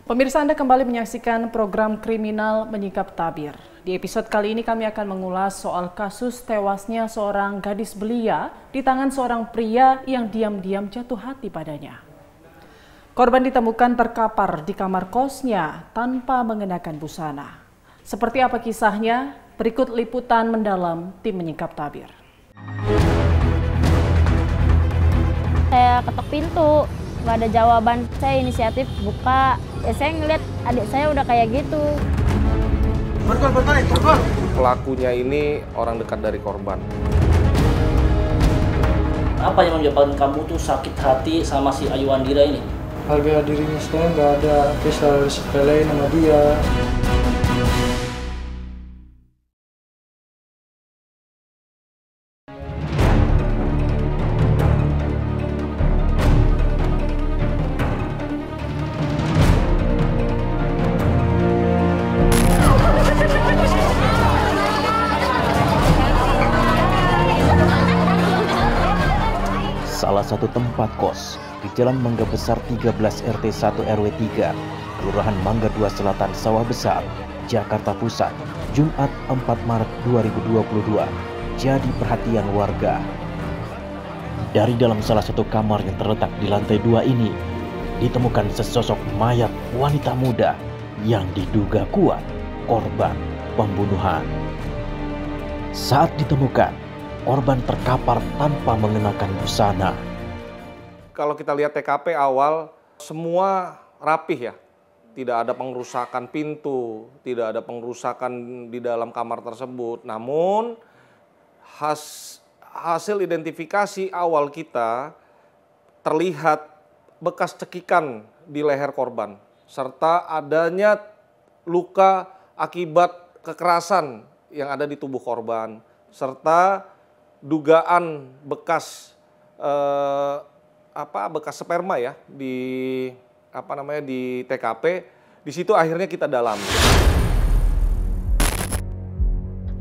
Pemirsa, Anda kembali menyaksikan program Kriminal Menyingkap Tabir. Di episode kali ini kami akan mengulas soal kasus tewasnya seorang gadis belia di tangan seorang pria yang diam-diam jatuh hati padanya. Korban ditemukan terkapar di kamar kosnya tanpa mengenakan busana. Seperti apa kisahnya? Berikut liputan mendalam tim Menyingkap Tabir. Saya ketok pintu, nggak ada jawaban. Saya inisiatif buka. Saya ngeliat adik saya udah kayak gitu. Pelakunya ini orang dekat dari korban. Apa yang menyebabkan kamu tuh sakit hati sama si Ayu Wandira ini? Harga dirinya saya nggak ada kisah sepele sama dia. Salah satu tempat kos di Jalan Mangga Besar 13 RT 1 RW 3, Kelurahan Mangga 2 Selatan, Sawah Besar, Jakarta Pusat, Jumat 4 Maret 2022, jadi perhatian warga. Dari dalam salah satu kamar yang terletak di lantai 2 ini, ditemukan sesosok mayat wanita muda yang diduga kuat korban pembunuhan. Saat ditemukan, korban terkapar tanpa mengenakan busana. Kalau kita lihat TKP awal, semua rapih ya. Tidak ada pengrusakan pintu, tidak ada pengrusakan di dalam kamar tersebut. Namun, hasil identifikasi awal kita terlihat bekas cekikan di leher korban. Serta adanya luka akibat kekerasan yang ada di tubuh korban. Serta dugaan bekas bekas sperma ya di di TKP. Di situ akhirnya kita dalami.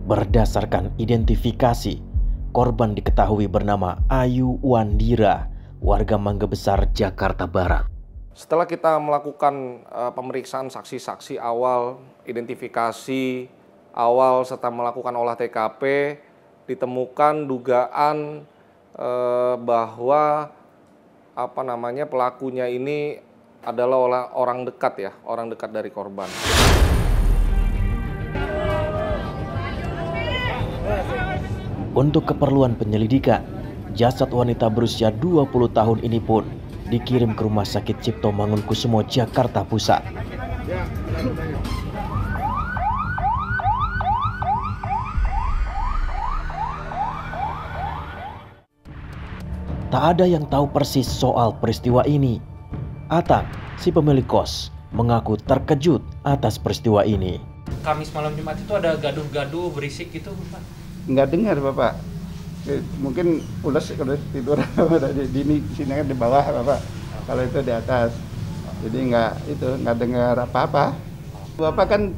Berdasarkan identifikasi, korban diketahui bernama Ayu Wandira, warga Mangga Besar, Jakarta Barat. Setelah kita melakukan pemeriksaan saksi-saksi awal, identifikasi awal serta melakukan olah TKP, ditemukan dugaan bahwa pelakunya ini adalah orang dekat ya, orang dekat dari korban. Untuk keperluan penyelidikan, jasad wanita berusia 20 tahun ini pun dikirim ke Rumah Sakit Cipto Mangunkusumo, Jakarta Pusat. Tak ada yang tahu persis soal peristiwa ini. Atang, si pemilik kos, mengaku terkejut atas peristiwa ini. Kamis malam Jumat itu ada gaduh-gaduh berisik gitu, Pak? Nggak dengar Bapak. Mungkin udah tidur di sini kan di bawah Bapak. Kalau itu di atas. Jadi nggak dengar apa-apa. Bapak kan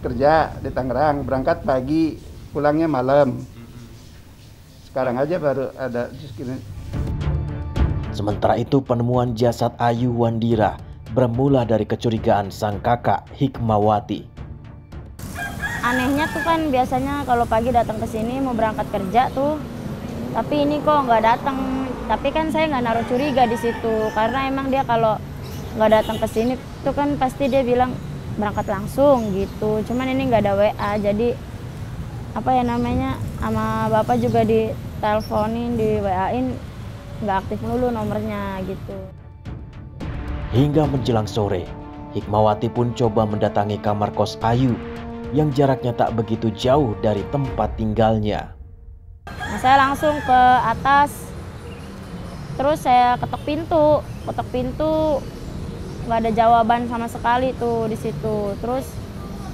kerja di Tangerang, berangkat pagi, pulangnya malam. Sekarang aja baru ada segini. Sementara itu, penemuan jasad Ayu Wandira bermula dari kecurigaan sang kakak Hikmawati. Anehnya tuh kan biasanya kalau pagi datang ke sini mau berangkat kerja tuh, tapi ini kok nggak datang. Tapi kan saya nggak naruh curiga di situ karena emang dia kalau nggak datang ke sini tuh kan pasti dia bilang berangkat langsung gitu. Cuman ini nggak ada WA, jadi sama bapak juga diteleponin, di WA-in, nggak aktif dulu nomornya gitu. Hingga menjelang sore, Hikmawati pun coba mendatangi kamar kos Ayu yang jaraknya tak begitu jauh dari tempat tinggalnya. Nah, saya langsung ke atas, terus saya ketok pintu nggak ada jawaban sama sekali tuh di situ. Terus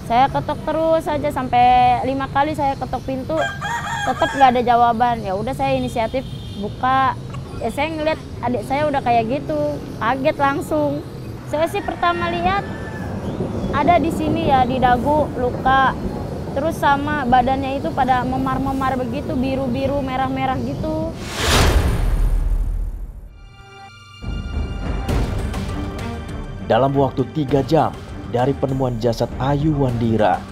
saya ketok terus aja sampai 5 kali saya ketok pintu, tetap nggak ada jawaban. Ya udah saya inisiatif buka. Saya ngeliat adik saya udah kayak gitu, kaget langsung. Saya sih pertama lihat ada di sini ya, di dagu luka, terus sama badannya itu pada memar-memar begitu, biru-biru, merah-merah gitu. Dalam waktu 3 jam dari penemuan jasad Ayu Wandira,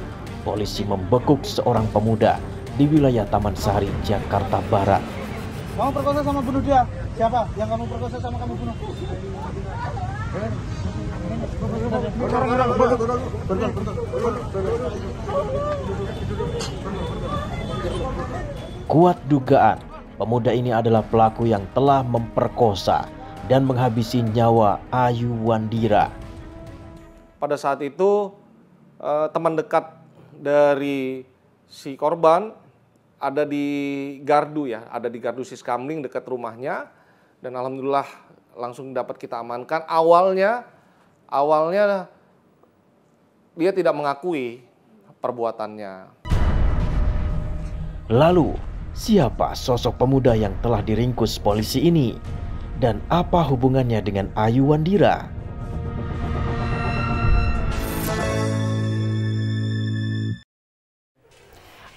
polisi membekuk seorang pemuda di wilayah Taman Sari, Jakarta Barat. Kamu perkosa sama bunuh dia? Siapa yang kamu perkosa sama kamu bunuh? Kuat dugaan pemuda ini adalah pelaku yang telah memperkosa dan menghabisi nyawa Ayu Wandira. Pada saat itu teman dekat dari si korban ada di gardu ya, ada di gardu Siskamling dekat rumahnya, dan alhamdulillah langsung dapat kita amankan. Awalnya dia tidak mengakui perbuatannya. Lalu, siapa sosok pemuda yang telah diringkus polisi ini? Dan apa hubungannya dengan Ayu Wandira?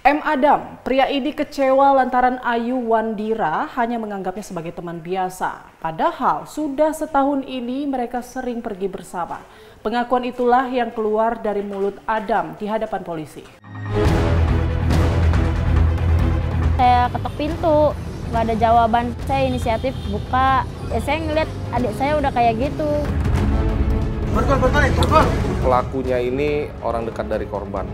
M. Adam, pria ini kecewa lantaran Ayu Wandira hanya menganggapnya sebagai teman biasa. Padahal sudah setahun ini mereka sering pergi bersama. Pengakuan itulah yang keluar dari mulut Adam di hadapan polisi. Saya ketok pintu, nggak ada jawaban. Saya inisiatif buka. Saya ngeliat adik saya udah kayak gitu. Pelakunya ini orang dekat dari korban.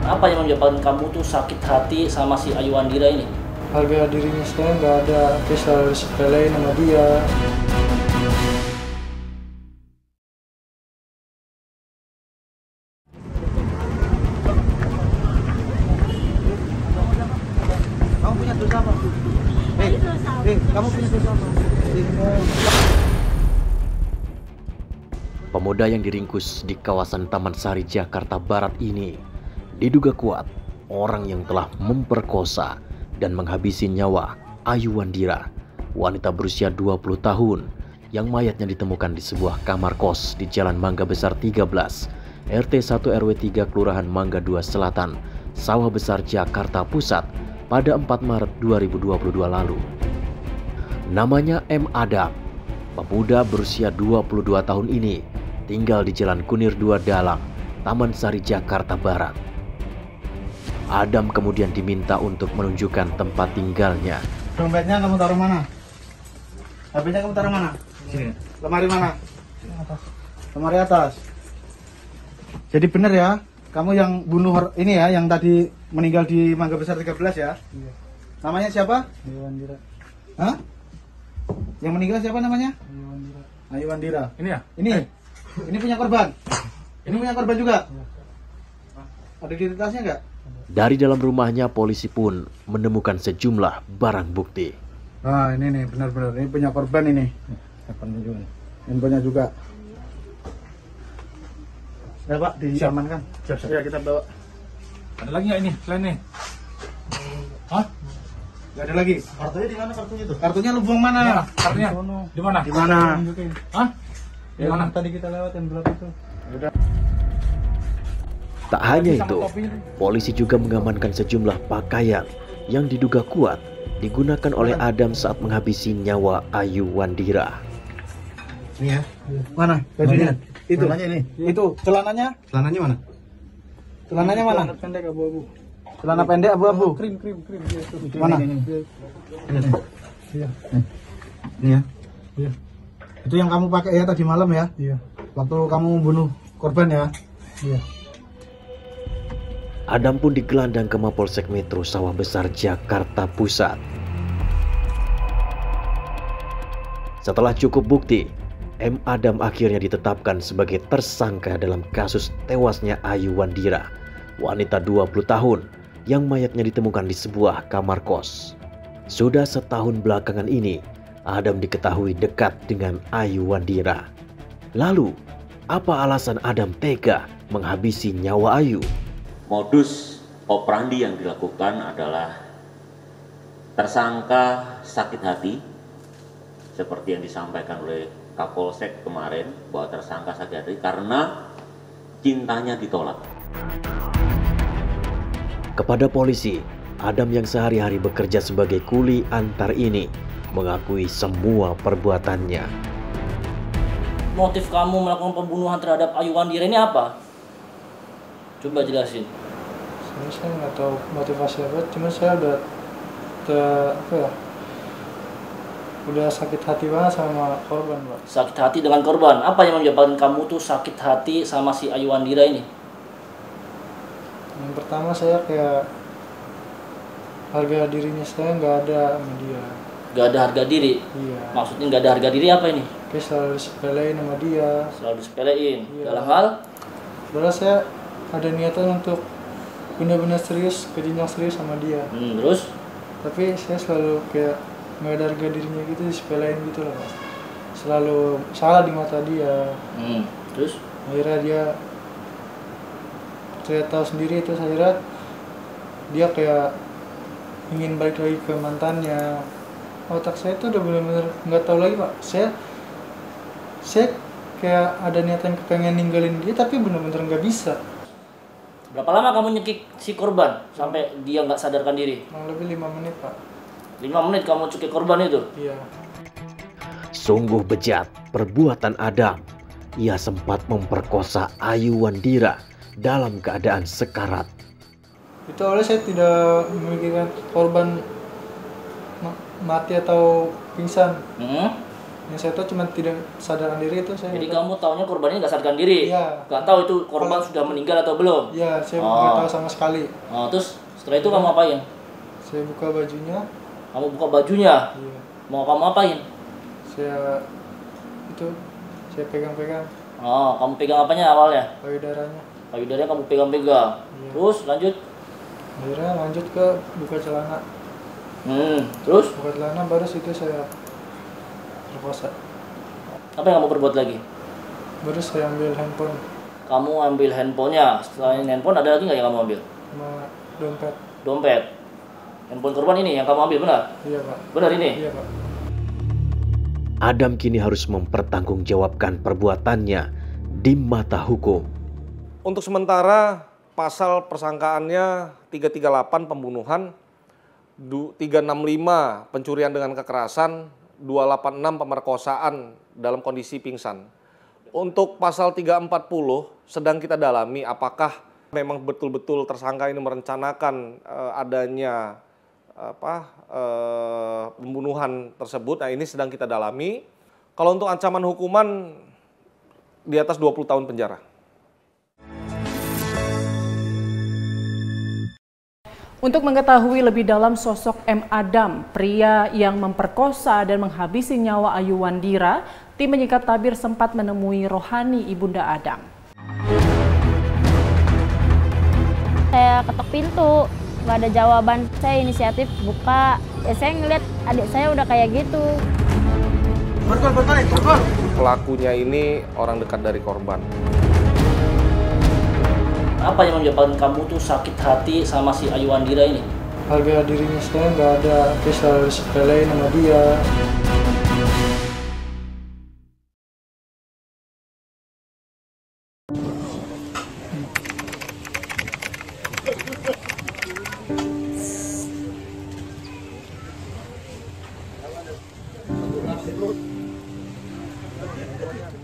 Apa yang menyebabkan kamu tuh sakit hati sama si Ayu Wandira ini? Harga dirinya saya nggak ada, dia selalu sepelein sama dia. Kamu punya dosa apa? Kamu punya dosa apa? Pemuda yang diringkus di kawasan Taman Sari, Jakarta Barat ini diduga kuat orang yang telah memperkosa dan menghabisi nyawa Ayu Wandira, wanita berusia 20 tahun yang mayatnya ditemukan di sebuah kamar kos di Jalan Mangga Besar 13, RT 1 RW 3 Kelurahan Mangga 2 Selatan, Sawah Besar, Jakarta Pusat pada 4 Maret 2022 lalu. Namanya M. Adam, pemuda berusia 22 tahun ini tinggal di Jalan Kunir 2 Dalam, Taman Sari, Jakarta Barat. Adam kemudian diminta untuk menunjukkan tempat tinggalnya. Dompetnya kamu taruh mana? HP-nya kamu taruh mana? Sini. Lemari mana? Atas. Lemari atas. Jadi benar ya, kamu yang bunuh ini ya, yang tadi meninggal di Mangga Besar 13 ya? Iya. Namanya siapa? Ayu Wandira. Hah? Yang meninggal siapa namanya? Ayu Wandira. Ayu Wandira. Ini ya? Ini punya korban? Ini punya korban juga? Iya. Ada identitasnya nggak? Dari dalam rumahnya polisi pun menemukan sejumlah barang bukti. Ah, ini nih benar-benar ini punya korban ini. Handphonenya juga. Ya Pak, diamankan. Siap. Ya kita bawa. Ada lagi nggak ini selain ini? Hah? Nggak ada lagi. Kartunya di mana kartunya itu? Kartunya lu buang mana? Kartunya di mana? Di mana? Hah? Di mana? Tadi kita lewatin belakang itu. Udah. Tak hanya itu, polisi juga mengamankan sejumlah pakaian yang diduga kuat digunakan oleh Adam saat menghabisi nyawa Ayu Wandira. Ini ya. Mana? Bajunya? Itu. Celananya ini. Itu. Celananya? Celananya mana? Celananya mana? Celana pendek abu-abu. Celana pendek abu-abu. Krim. Mana? Iya. Ini ya. Iya. Itu yang kamu pakai ya tadi malam ya? Iya. Waktu kamu membunuh korban ya? Iya. Adam pun digelandang ke Mapolsek Metro Sawah Besar, Jakarta Pusat. Setelah cukup bukti, M. Adam akhirnya ditetapkan sebagai tersangka dalam kasus tewasnya Ayu Wandira, wanita 20 tahun yang mayatnya ditemukan di sebuah kamar kos. Sudah setahun belakangan ini, Adam diketahui dekat dengan Ayu Wandira. Lalu, apa alasan Adam tega menghabisi nyawa Ayu? Modus operandi yang dilakukan adalah tersangka sakit hati, seperti yang disampaikan oleh Kapolsek kemarin, bahwa tersangka sakit hati karena cintanya ditolak. Kepada polisi, Adam yang sehari-hari bekerja sebagai kuli antar ini mengakui semua perbuatannya. motif kamu melakukan pembunuhan terhadap Ayu Wandira ini apa? Coba jelasin. Saya nggak tahu motivasi apa, cuma saya udah udah sakit hati banget sama korban, Pak. Sakit hati dengan korban. Apa yang menyebabkan kamu tuh sakit hati sama si Ayu Wandira ini? Yang pertama saya kayak harga dirinya saya nggak ada sama dia. Gak ada harga diri? Iya. Maksudnya gak ada harga diri apa ini? Kayak selalu disepelein sama dia. Selalu disepelein? Iya. Dalam hal? Padahal saya ada niatan untuk benar-benar serius, ke jenjang serius sama dia. Terus? Tapi saya selalu kayak nggak ada harga dirinya gitu, disepelein gitu loh, Pak. Selalu salah di mata dia. Terus? Akhirnya dia, saya tahu sendiri itu, akhirnya dia kayak ingin balik lagi ke mantannya. Otak saya itu udah benar-benar nggak tahu lagi, Pak. Saya kayak ada niatan kepengen ninggalin dia, tapi benar-benar nggak bisa. Berapa lama kamu nyekik si korban sampai dia nggak sadarkan diri? Kurang lebih 5 menit, Pak. 5 menit kamu cekik korban itu? Iya. Sungguh bejat perbuatan Adam. Ia sempat memperkosa Ayu Wandira dalam keadaan sekarat. Itu awalnya saya tidak memikirkan korban mati atau pingsan. Yang saya tahu cuma tidak sadarkan diri itu saya. Jadi kamu taunya korban ini nggak sadarkan diri? Iya. Nggak tahu itu korban sudah meninggal atau belum? Iya, saya nggak tahu sama sekali. Terus setelah itu kamu apain? Saya buka bajunya. Kamu buka bajunya? Iya. Mau kamu apain? Saya pegang-pegang. Kamu pegang apanya awalnya? Payudaranya. Payudaranya kamu pegang-pegang. Iya. Terus lanjut? Akhirnya lanjut ke buka celana. Terus? Buka celana baru situ saya perkosa. Apa yang kamu perbuat lagi? Baru saya ambil handphone. Kamu ambil handphonenya. Selain handphone ada lagi nggak yang kamu ambil? Sama dompet. Dompet. Handphone korban ini yang kamu ambil, benar? Iya, Pak. Benar ini? Iya, Pak. Adam kini harus mempertanggungjawabkan perbuatannya di mata hukum. Untuk sementara pasal persangkaannya 338 pembunuhan, 365 pencurian dengan kekerasan, 286 pemerkosaan dalam kondisi pingsan. Untuk pasal 340 sedang kita dalami apakah memang betul-betul tersangka ini merencanakan adanya pembunuhan tersebut. Nah, ini sedang kita dalami. Kalau untuk ancaman hukuman di atas 20 tahun penjara. Untuk mengetahui lebih dalam sosok M. Adam, pria yang memperkosa dan menghabisi nyawa Ayu Wandira, tim Menyingkap Tabir sempat menemui rohani Ibunda Adam. Saya ketok pintu, nggak ada jawaban. Saya inisiatif buka, saya ngeliat adik saya udah kayak gitu. Pelakunya ini orang dekat dari korban. Apa yang menyebabkan kamu tuh sakit hati sama si Ayu Wandira ini? Harga dirinya saya nggak ada, kayak selalu disepelein sama dia.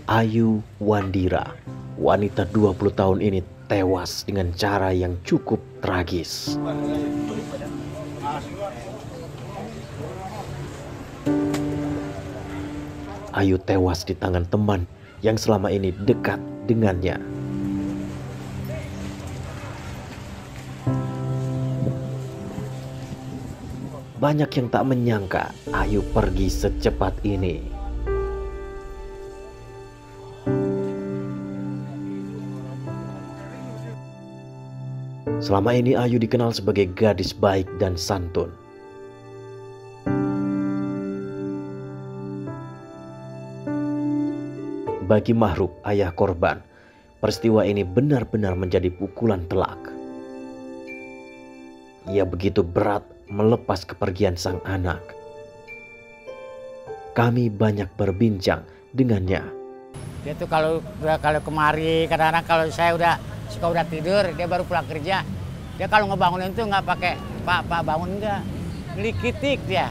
Ayu Wandira, wanita 20 tahun ini tewas dengan cara yang cukup tragis. Ayu tewas di tangan teman yang selama ini dekat dengannya. Banyak yang tak menyangka Ayu pergi secepat ini. Selama ini Ayu dikenal sebagai gadis baik dan santun. Bagi Mahrub, ayah korban, peristiwa ini benar-benar menjadi pukulan telak. Ia begitu berat melepas kepergian sang anak. Kami banyak berbincang dengannya. Dia tuh kalau kemari, kadang-kadang kalau saya udah tidur, dia baru pulang kerja. Dia kalau ngebangunin tuh nggak pakai pak bangun, enggak, ngelikitik dia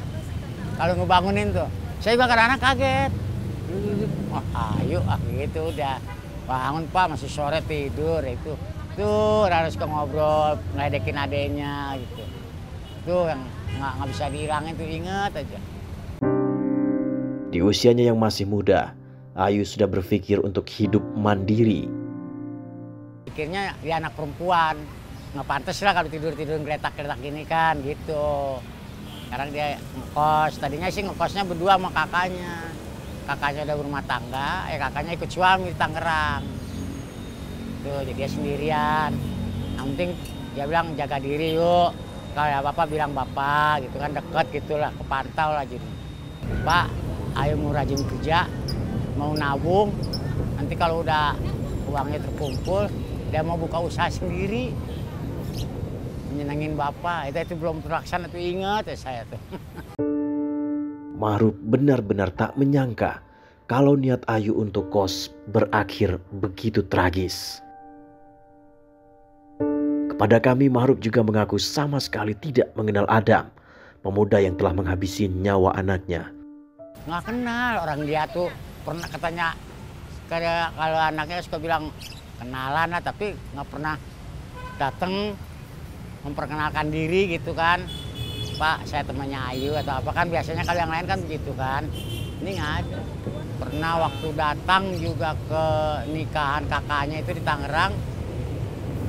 kalau ngebangunin tuh. Saya juga kadang-kadang kaget, Ayo gitu udah bangun Pak, masih sore tidur itu. Tuh harus ngobrol, ngeledekin adenya gitu. Tuh yang nggak bisa dihilangin tuh, inget aja. Di usianya yang masih muda, Ayu sudah berpikir untuk hidup mandiri. Pikirnya dia anak perempuan, nggak pantas lah kalau tidur-tidur geletak-geletak gini kan gitu. Sekarang dia ngekos, tadinya sih ngekosnya berdua sama kakaknya. Kakaknya udah berumah tangga, kakaknya ikut suami di Tangerang. Tuh, jadi dia sendirian. Yang penting dia bilang jaga diri yuk. Kalau apa-apa bilang bapak gitu kan, deket gitulah, kepantau lah jadi. Pak, ayo mau rajin kerja, mau nabung. Nanti kalau udah uangnya terkumpul, dia mau buka usaha sendiri. Menyenangin bapak, itu belum terlaksana tuh, ingat ya saya tuh. Mahruf benar-benar tak menyangka kalau niat Ayu untuk kos berakhir begitu tragis. Kepada kami, Mahruf juga mengaku sama sekali tidak mengenal Adam, pemuda yang telah menghabisi nyawa anaknya. Nggak kenal, orang dia tuh pernah katanya, kalau anaknya suka bilang kenalan lah, tapi nggak pernah datang memperkenalkan diri gitu kan. Pak, saya temannya Ayu atau apa kan, biasanya kalau yang lain kan begitu kan. Ini nggak ada. Pernah waktu datang juga ke nikahan kakaknya itu di Tangerang,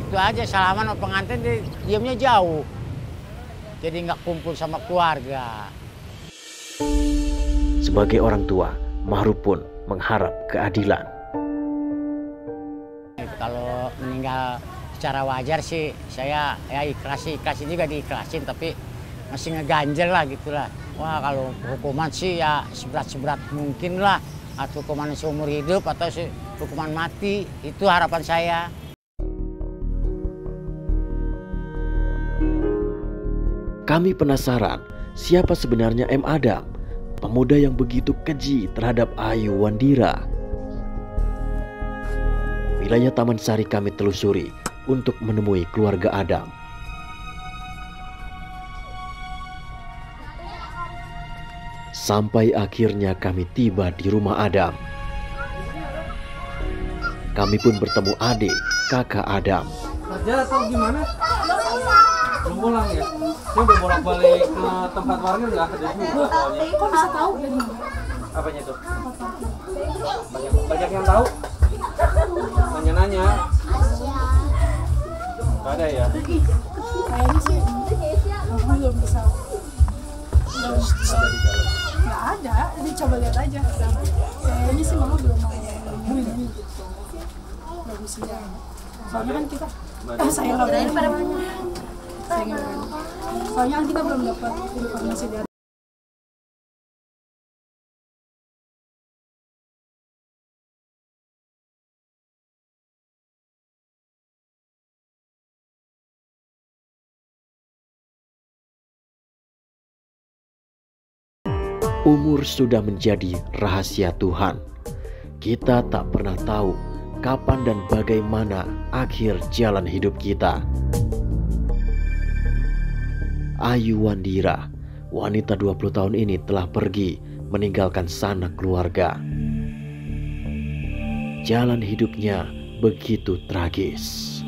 itu aja salaman sama pengantin, diamnya jauh. Jadi nggak kumpul sama keluarga. Sebagai orang tua, Mahruf pun mengharap keadilan. Kalau meninggal secara wajar sih saya ya ikhlasin juga diikhlasin, tapi masih ngeganjel lah gitulah. Wah, kalau hukuman sih ya seberat mungkin lah, atau hukuman seumur hidup atau hukuman mati, itu harapan saya. Kami penasaran siapa sebenarnya M. Adam, pemuda yang begitu keji terhadap Ayu Wandira. Wilayah Taman Sari kami telusuri untuk menemui keluarga Adam. Sampai akhirnya kami tiba di rumah Adam. Kami pun bertemu adik kakak Adam. Kerja atau gimana? Belum pulang ya? Dia udah bolak-balik ke tempat warga, udah kerja juga soalnya. Kok bisa tahu dari mana? Apanya tuh? Banyak yang tahu? Nanya-nanya. Gak ada ya? Kayaknya sih aku belum bisa. Ada di dalam. Nggak ada, ini coba lihat aja. Kayaknya sih mama belum mau ini gitu. Bagus ya. Soalnya kan kita, saya nggak berani. Saya nggak berani. Soalnya kan kita belum dapat informasi dari. Umur sudah menjadi rahasia Tuhan. Kita tak pernah tahu kapan dan bagaimana akhir jalan hidup kita. Ayu Wandira, wanita 20 tahun ini telah pergi meninggalkan sanak keluarga. Jalan hidupnya begitu tragis.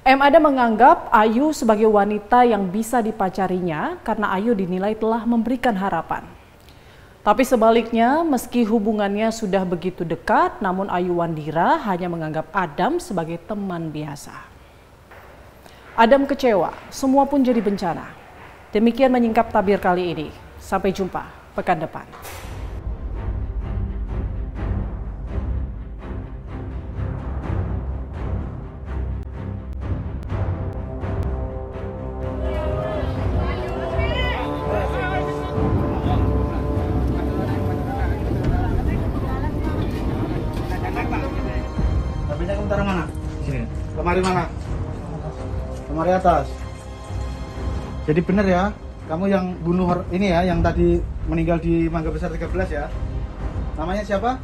M. Adam menganggap Ayu sebagai wanita yang bisa dipacarinya karena Ayu dinilai telah memberikan harapan. Tapi sebaliknya, meski hubungannya sudah begitu dekat, namun Ayu Wandira hanya menganggap Adam sebagai teman biasa. Adam kecewa, semua pun jadi bencana. Demikian menyingkap tabir kali ini. Sampai jumpa pekan depan. Taruh mana? Sini. Lemari mana? Lemari atas. Jadi benar ya, kamu yang bunuh ini ya, yang tadi meninggal di Mangga Besar 13 ya. Namanya siapa?